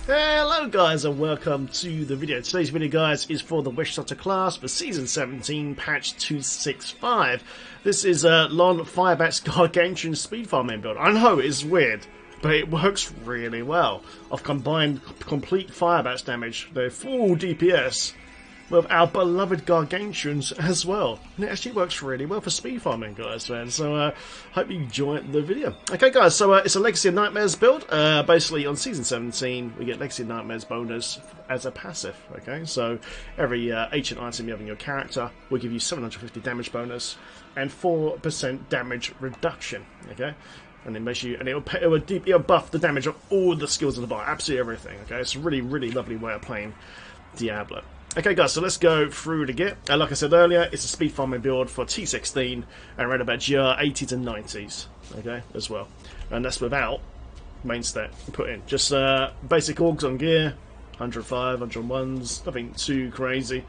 Hello guys and welcome to the video. Today's video guys is for the Wish Starter class for Season 17 patch 265. This is LoN Fire Bats Gargantuan speed farming build. I know it's weird, but it works really well. I've combined complete Fire Bats damage, their full DPS, with our beloved Gargantuans as well. And it actually works really well for speed farming, guys, man. So, hope you enjoy the video. Okay, guys, so it's a Legacy of Nightmares build. Basically, on Season 17, we get Legacy of Nightmares bonus as a passive, okay? So, every ancient item you have in your character will give you 750 damage bonus and 4% damage reduction, okay? And it makes you, and it'll buff the damage of all the skills in the bar, absolutely everything, okay? It's a really, really lovely way of playing Diablo. Okay guys, so let's go through the kit. Like I said earlier, it's a speed farming build for T16 and around about GR 80s and 90s, okay, as well. And that's without main stat put in. Just basic orgs on gear, 105, 101s, nothing too crazy.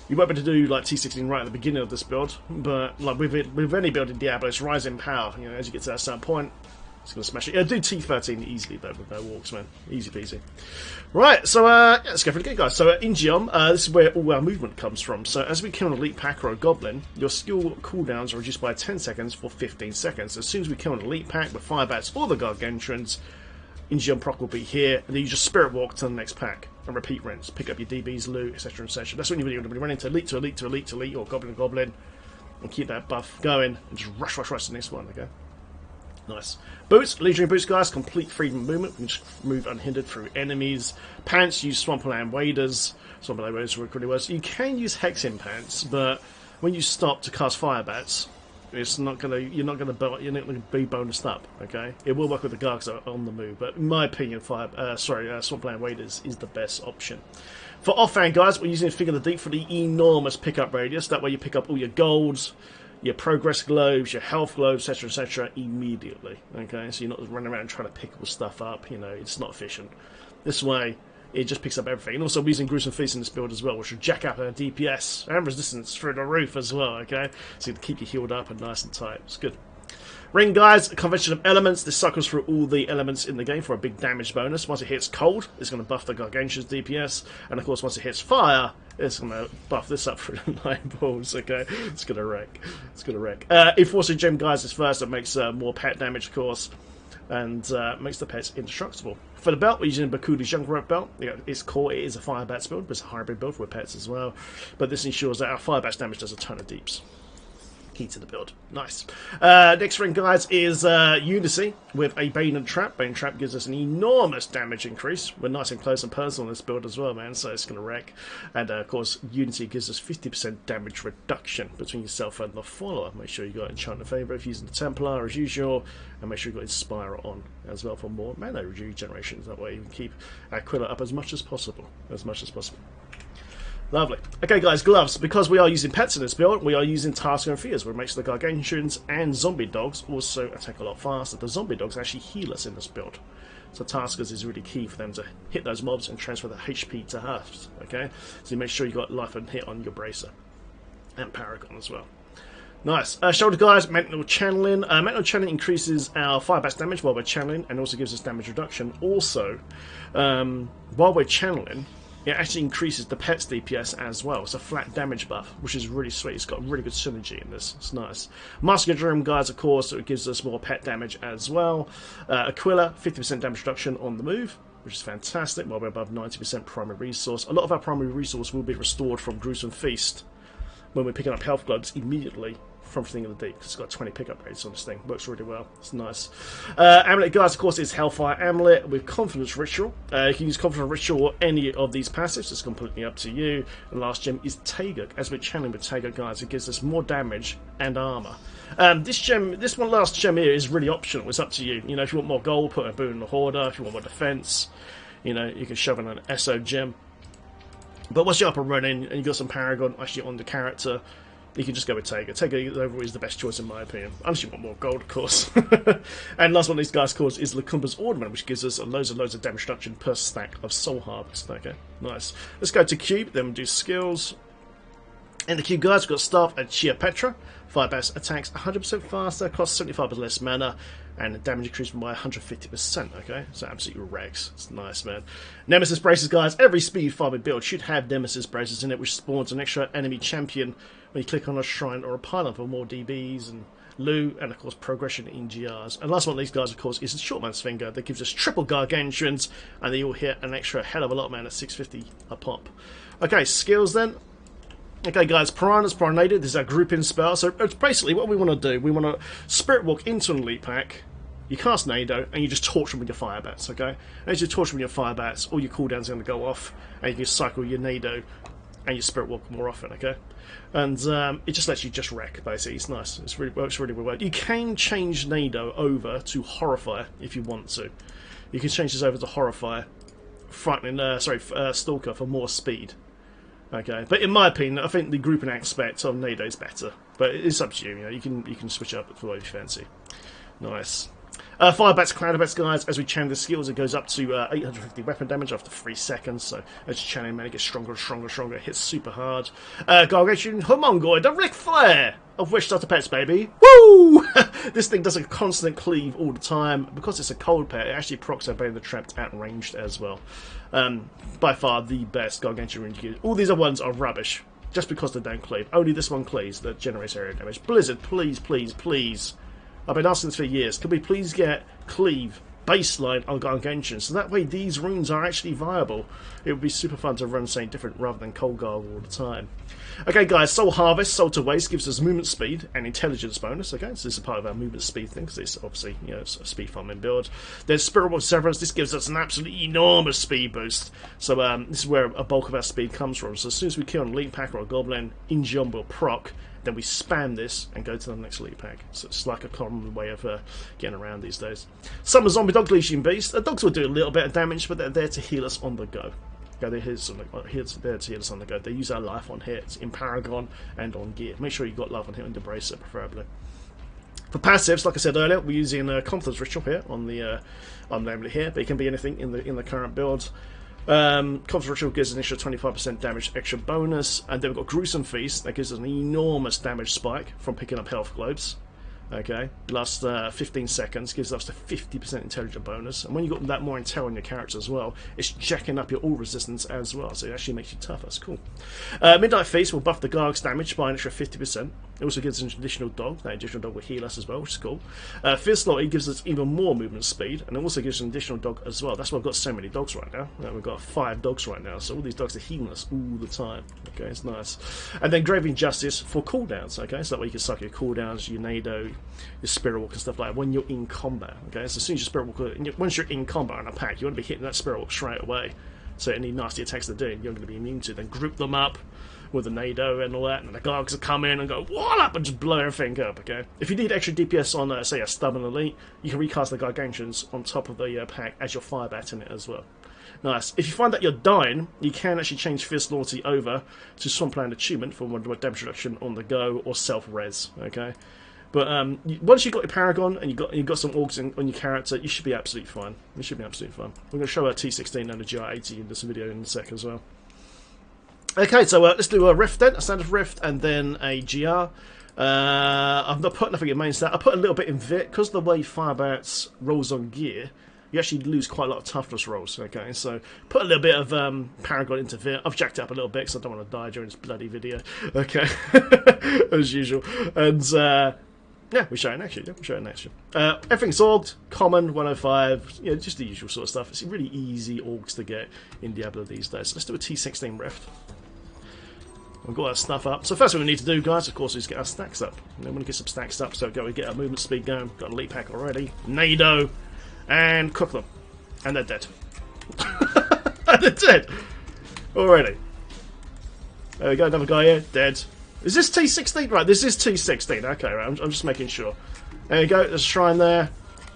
You won't be able to do like T16 right at the beginning of this build, but like with any build in Diablo, it's rising power. You know, as you get to that certain point, it's going to smash it. Yeah, do T13 easily though with no walks, man. Easy peasy. Right, so yeah, let's go for the game, guys. So in Geom, this is where all our movement comes from. So as we kill an elite pack or a goblin, your skill cooldowns are reduced by 10 seconds for 15 seconds. As soon as we kill an elite pack with Fire Bats or the Gargantuans, in Geom proc will be here, and then you just spirit walk to the next pack and repeat rinse. Pick up your DBs, loot, etc. etc. That's when you're going to be running to elite to elite to elite to elite, or goblin to goblin, and keep that buff going, and just rush to the next one, okay? Nice. Boots, Legionary Boots, guys, complete freedom of movement. We can just move unhindered through enemies. Pants, use Swampland Waders. Swampland Waders work really well. So you can use Hexing Pants, but when you stop to cast Fire Bats, it's not gonna. You're not gonna be bonused up. Okay, it will work with the Gargs on the move, but in my opinion, Swampland Waders is the best option. For offhand, guys, we're using Figure the Deep for the enormous pickup radius. That way, you pick up all your golds, your progress globes, your health globes, etc., immediately. Okay, so you're not running around trying to pick all stuff up. You know, it's not efficient. This way, it just picks up everything. And also, we're using Gruesome Feast in this build as well, which will jack up our DPS and resistance through the roof as well. Okay, so you keep you healed up and nice and tight. It's good. Ring, guys, a convention of elements. This cycles through all the elements in the game for a big damage bonus. Once it hits cold, it's going to buff the Gargantuan's DPS. And of course, once it hits fire, it's going to buff this up through the 9 balls, okay? It's going to wreck. It's going to wreck. Enforcing Gem, guys, is first. That makes more pet damage, of course, and makes the pets indestructible. For the belt, we're using Bakuli's Jungle Rope belt. Yeah, its core, it is a Fire Bats build, but it's a hybrid build with pets as well. But this ensures that our Fire Bats damage does a ton of deeps. Key to the build. Nice. Next ring, guys, is Unity with a Bane and Trap. Bane and Trap gives us an enormous damage increase. We're nice and close and personal in this build as well, man, so it's going to wreck. And, of course, Unity gives us 50% damage reduction between yourself and the follower. Make sure you got Enchantment Favor if using the Templar as usual, and make sure you got Inspire on as well for more mana regeneration. That way you can keep Aquila up as much as possible. Lovely. Okay, guys, gloves. Because we are using pets in this build, we are using Tasker and Fears, which makes the Gargantuans and Zombie Dogs also attack a lot faster. The Zombie Dogs actually heal us in this build. So Taskers is really key for them to hit those mobs and transfer the HP to us. Okay? So you make sure you got life and hit on your Bracer. And Paragon as well. Nice. Shoulder, guys, Mental Channeling. Mental Channeling increases our Fire Bats damage while we're channeling, and also gives us damage reduction. Also, while we're channeling, it actually increases the pet's DPS as well. It's a flat damage buff, which is really sweet. It's got really good synergy in this. It's nice. Mask of Dream, guys, of course, so it gives us more pet damage as well. Aquila, 50% damage reduction on the move, which is fantastic, while we're above 90% primary resource. A lot of our primary resource will be restored from Gruesome Feast when we're picking up health globes immediately from Thing of the Deep, because it's got 20 pickup rates on this thing. Works really well. It's nice. Amulet, guys, of course, is Hellfire Amulet with Confidence Ritual. You can use Confidence Ritual or any of these passives. It's completely up to you. The last gem is Taguk. As we're channeling with Taguk, guys, it gives us more damage and armor. This last gem here is really optional. It's up to you. You know, if you want more gold, put a boon in the Hoarder. If you want more defense, you know, you can shove in an SO gem. But once you're up and running and you've got some Paragon actually on the character, you can just go with Taguk. Taguk overall is the best choice in my opinion. Unless you want more gold, of course. And last one of these guys, of course, is Lacumba's Ornament, which gives us loads of damage reduction per stack of Soul Harvest. Okay, nice. Let's go to Cube, then we'll do skills. In the Cube, guys, we've got Staff and Chia Petra. Fire Bats attacks 100% faster, costs 75% less mana, and damage increased by 150%, okay? So absolutely wrecks. It's nice, man. Nemesis braces, guys. Every speed farming build should have Nemesis braces in it, which spawns an extra enemy champion when you click on a shrine or a pylon for more DBs and loot, and of course progression in GRs. And last one of these guys, of course, is the Shortman's Finger that gives us triple Gargantuans, and they all hit an extra hell of a lot, man, at 650 a pop. Okay, skills then. Okay, guys, Piranha's Piranhated. This is our grouping spell. So it's basically what we want to do. We want to Spirit Walk into an elite pack. You cast Nado, and you just torch them with your Fire Bats, okay? And as you torch them with your Fire Bats, all your cooldowns are going to go off, and you can cycle your Nado and your Spirit Walk more often, okay? And it just lets you just wreck, basically. It's nice. It works really well. You can change Nado over to Horrify if you want to. You can change this over to Horrify, Stalker for more speed. Okay, but in my opinion, I think the grouping aspect of Nado is better. But it's up to you. You can switch up for what you fancy. Nice. Fire Bats, Cloud Bats, guys. As we chain the skills, it goes up to 850 weapon damage after 3 seconds. So as you chain, man, it gets stronger and stronger and stronger. It hits super hard. Gargantuan Homungoid, the Ric Flair of Wish Starter Pets, baby. Woo! This thing does a constant cleave all the time. Because it's a cold pet, it actually procs our Bane the Trapped at ranged as well. By far the best Gargantuan you All these other ones are rubbish. Just because they don't cleave. Only this one cleaves that generates area damage. Blizzard, please, please, please. I've been asking this for years. Can we please get cleave baseline on Gargantuan, so that way these runes are actually viable? It would be super fun to run something different rather than Cold Gargle all the time. Okay, guys, Soul Harvest, Soul to Waste gives us movement speed and intelligence bonus. Okay, so this is a part of our movement speed thing, because it's obviously, it's a speed farming build. There's Spirit Walk Severance. This gives us an absolutely enormous speed boost. So this is where a bulk of our speed comes from. So as soon as we kill an elite pack or a goblin, Ingeon will proc. Then we spam this and go to the next elite pack. So it's like a common way of getting around these days. Summer Zombie Dog Leashing Beast. The dogs will do a little bit of damage, but they're there to heal us on the go. Okay, they're there to heal us on the go. They use our life on hits in Paragon and on gear. Make sure you've got life on hit and Debracer, preferably. For passives, like I said earlier, we're using Confidence Ritual here on the I'm naming it here, but it can be anything in the current build. Confidence Ritual gives an extra 25% damage extra bonus, and then we've got Gruesome Feast that gives us an enormous damage spike from picking up health globes. Okay, last 15 seconds gives us a 50% intelligence bonus, and when you've got that more intel on your character as well, it's jacking up your all resistance as well, so it actually makes you tough. That's cool. Midnight Feast will buff the Garg's damage by an extra 50%. It also gives us an additional dog. That additional dog will heal us as well, which is cool. Fierce Slaughter gives us even more movement speed, and it also gives us an additional dog as well. That's why I've got so many dogs right now. We've got 5 dogs right now, so all these dogs are healing us all the time. Okay, it's nice. And then Graving Justice for cooldowns. Okay, so that way you can suck your cooldowns, your Nado, your Spirit Walk and stuff like that when you're in combat. Okay, so as soon as your Spirit Walk, once you're in combat in a pack, you want to be hitting that Spirit Walk straight away. So any nasty attacks they're doing, you're going to be immune to. Then group them up with the Nado and all that, and the Gargs will come in and go wallop and just blow everything up. Okay, if you need extra DPS on, say, a stubborn elite, you can recast the Gargantuans on top of the pack as your Fire Bat in it as well. Nice. If you find that you're dying, you can actually change Fierce Loyalty over to Swampland Achievement for more damage reduction on the go or self-res. Okay. But once you've got your Paragon and you've got some orgs on your character, you should be absolutely fine. You should be absolutely fine. We're going to show our T16 and a GR80 in this video in a sec as well. Okay, so let's do a Rift then, a standard Rift, and then a GR. I've not put nothing in main stat. I put a little bit in Vit, because the way Fire Bats rolls on gear, you actually lose quite a lot of toughness rolls. Okay, so put a little bit of Paragon into Vit. I've jacked it up a little bit because I don't want to die during this bloody video. Okay, as usual. And yeah, we'll show it next year. Yeah, we'll show it next year. Everything's orged, common, 105, just the usual sort of stuff. It's really easy orgs to get in Diablo these days. So let's do a T16 Rift. We've got our stuff up. So first thing we need to do, guys, of course, is get our stacks up. And then when we get some stacks up, so we get our movement speed going. Got an elite pack already. Nado. And cook them. And they're dead. And they're dead. Already. There we go, another guy here. Dead. Is this T16? Right, this is T16. Okay, right, I'm just making sure. There you go, there's a shrine there.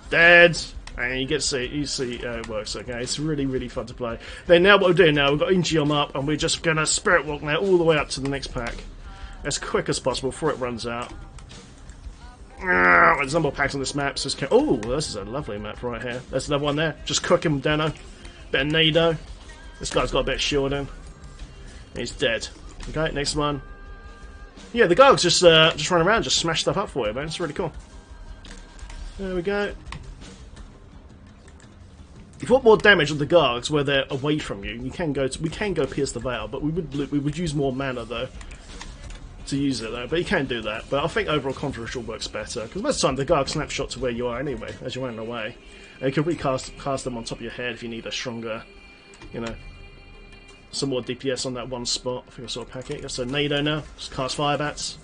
Dead. And you get to see, how it works, okay? It's really, really fun to play. Then now what we're doing now, we've got Ingeon up, and we're just going to Spirit Walk now all the way up to the next pack. As quick as possible before it runs out. There's no more packs on this map, so oh, this is a lovely map right here. There's another one there. Just cook him, Dano. Bit of Nado. This guy's got a bit of shielding. He's dead. Okay, next one. Yeah, the Gargs just run around, just smash stuff up for you, man. It's really cool. There we go. If you want more damage on the Gargs where they're away from you, we can go pierce the veil, but we would use more mana though to use it though. But you can do that. But I think overall controversial works better because most of the time the Garg snapshot to where you are anyway as you're running away, and you can recast them on top of your head if you need a stronger, you know, some more DPS on that one spot. I think I saw a packet. So Nado now, just cast Fire Bats,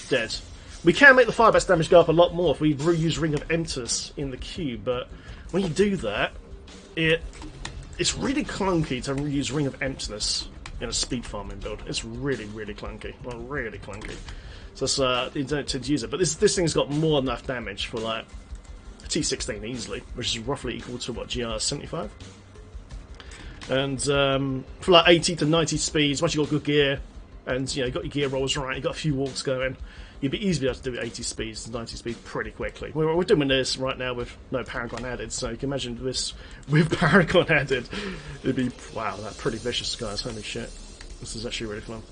dead. We can make the Fire Bats damage go up a lot more if we use Ring of Emptus in the cube, but when you do that, it's really clunky to use Ring of Emptiness in a speed farming build. It's really, really clunky. Well, really clunky. So it's, you don't tend to use it. But this thing's got more than enough damage for like T16 easily, which is roughly equal to what, GR 75? And for like 80 to 90 speeds, once you've got good gear, and you know, you got your gear rolls right, you've got a few walks going, you'd be easily able to do 80 speeds to 90 speeds pretty quickly. We're doing this right now with no Paragon added, so you can imagine this with Paragon added. It'd be, wow, that's pretty vicious, guys. Holy shit. This is actually really fun.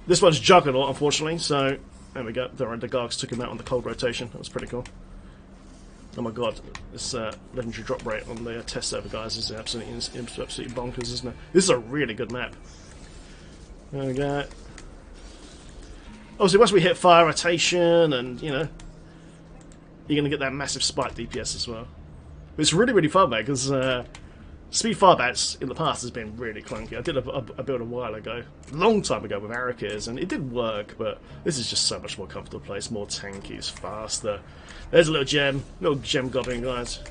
This one's Juggernaut, unfortunately, so there we go. The Gargs took him out on the cold rotation. That was pretty cool. Oh my god, this legendary drop rate on the test server, guys, is absolutely bonkers, isn't it? This is a really good map. There we go. Obviously, once we hit fire rotation, and you know, you're going to get that massive spike DPS as well. But it's really, really fun, mate, because Speed Fire Bats in the past has been really clunky. I did a build a while ago, a long time ago with Arakis, and it did work, but this is just so much more comfortable place, more tanky, it's faster. There's a little gem goblin, guys.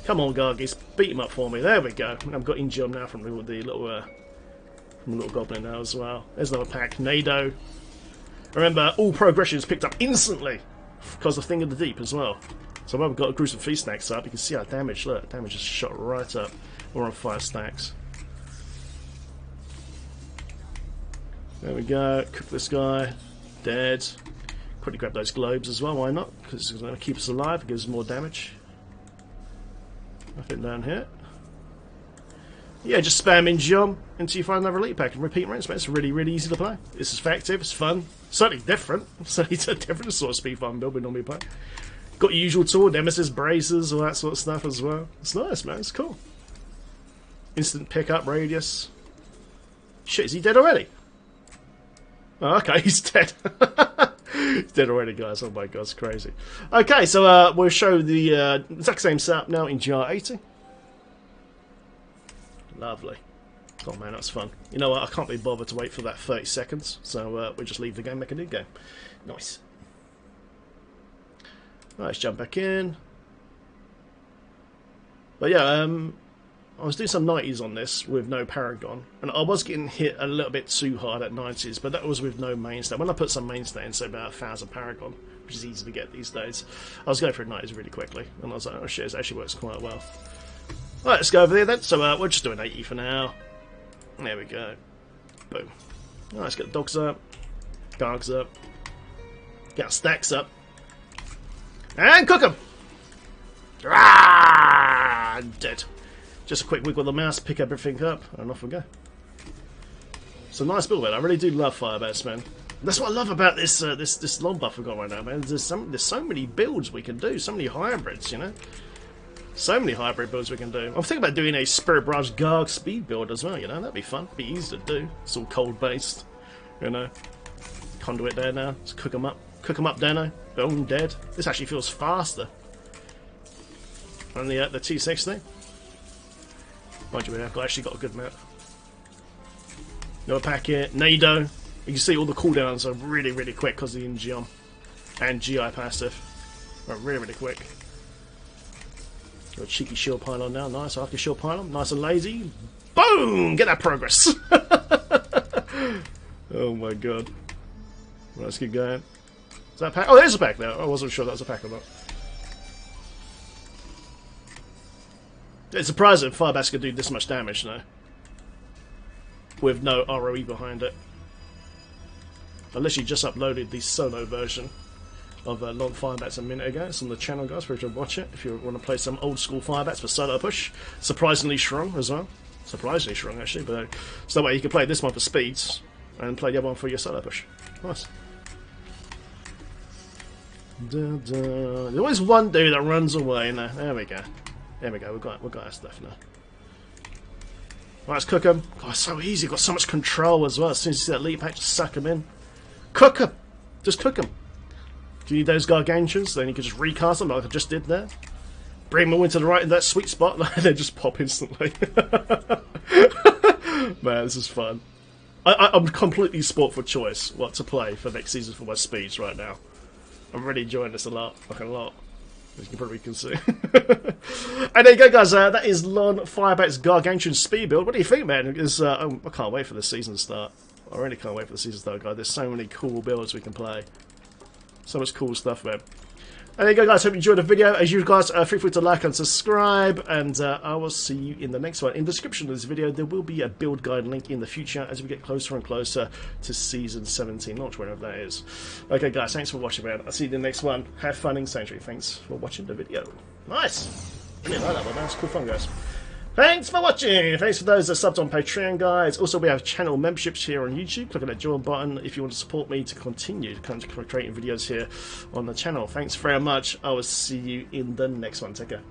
Come on, Gargis, beat him up for me. There we go. I've got in gem now from the little goblin now as well. There's another pack, Nado. Remember, all progression is picked up instantly because of Thing of the Deep as well. So when we've got a Gruesome Feast stacks up, you can see our damage. Look, damage is shot right up. We're on 5 stacks. There we go. Cook this guy. Dead. Quickly grab those globes as well. Why not? Because it's going to keep us alive. It gives us more damage. Nothing down here. Yeah, just spam in Jom until you find another elite pack and repeat ranks, mate. It's really, really easy to play. It's effective, it's fun. Certainly different. Certainly it's a different sort of speed farm build we normally play. Got your usual tool, Nemesis, Braces, all that sort of stuff as well. It's nice, man. It's cool. Instant pickup radius. Shit, is he dead already? Oh, okay, he's dead. He's dead already, guys. Oh my god, it's crazy. Okay, so we'll show the exact same setup now in GR80. Lovely. Oh man, that's fun. You know what, I can't be bothered to wait for that 30 seconds, so we'll just leave the game, make a new game. Nice. Right, let's jump back in. But yeah, I was doing some 90s on this with no Paragon, and I was getting hit a little bit too hard at 90s, but that was with no mainstay. When I put some mainstay in, say about 1,000 Paragon, which is easy to get these days, I was going for 90s really quickly, and I was like, oh shit, it actually works quite well. Alright, let's go over there then. So we're just doing 80 for now. There we go. Boom. Alright, let's get the dogs up. Gargs up. Get our stacks up. And cook them! Ah, dead. Just a quick wiggle of the mouse, pick everything up, and off we go. It's a nice build, man. I really do love Fire Bats, man. That's what I love about this this LoN buff we've got right now, man. There's so many builds we can do, so many hybrids, you know? So many hybrid builds we can do. I'm thinking about doing a Spirit Barrage Garg speed build as well, you know? That'd be fun. Be easy to do. It's all cold based, you know? Conduit there now. Let's cook them up. Cook them up, Dano. Boom, dead. This actually feels faster than the T16. Mind you, I've actually got a good map. Another packet. Nado. You can see all the cooldowns are really, really quick because of the Ingeom and GI passive. Right, really, really quick. Got a cheeky shield pylon now. Nice. After shield pylon. Nice and lazy. Boom! Get that progress. Oh my god. Right, let's keep going. Is that a pack? Oh, there's a pack now. I wasn't sure that was a pack or not. It's surprising Fire Bats could do this much damage now. With no ROE behind it. Unless you just uploaded the solo version of LoN Fire Bats a minute ago. It's on the channel, guys, for you to watch it. If you want to play some old school Fire Bats for solo push. Surprisingly strong as well. Surprisingly strong, actually. But so that way you can play this one for speeds and play the other one for your solo push. Nice. There's always one dude that runs away. No, there we go. There we go. We've got our stuff now. Right, let's cook them. God, it's so easy. Got so much control as well. As soon as you see that leap pack, just suck them in. Cook them. Just cook them. If you need those gargantuans, then you can just recast them like I just did there. Bring them into the right in that sweet spot, and they just pop instantly. Man, this is fun. I'm completely sport for choice what to play for next season for my speeds right now. I'm really enjoying this a lot, fucking a lot, as you can probably see. And there you go, guys. That is LoN Fire Bats Gargantuan speed build. What do you think, man? Because I can't wait for the season to start. I really can't wait for the season to start, guys. There's so many cool builds we can play. So much cool stuff, man. And there you go, guys. Hope you enjoyed the video. As usual, guys, feel free to like and subscribe, and I will see you in the next one. In the description of this video, there will be a build guide link in the future as we get closer and closer to Season 17 launch, wherever that is. Okay, guys, thanks for watching, man. I'll see you in the next one. Have fun in Sanctuary. Thanks for watching the video. Nice. Really like that one, man. It's cool fun, guys. Thanks for watching. Thanks for those that subbed on Patreon, guys. Also, we have channel memberships here on YouTube. Click on that join button if you want to support me to continue creating videos here on the channel. Thanks very much. I will see you in the next one. Take care.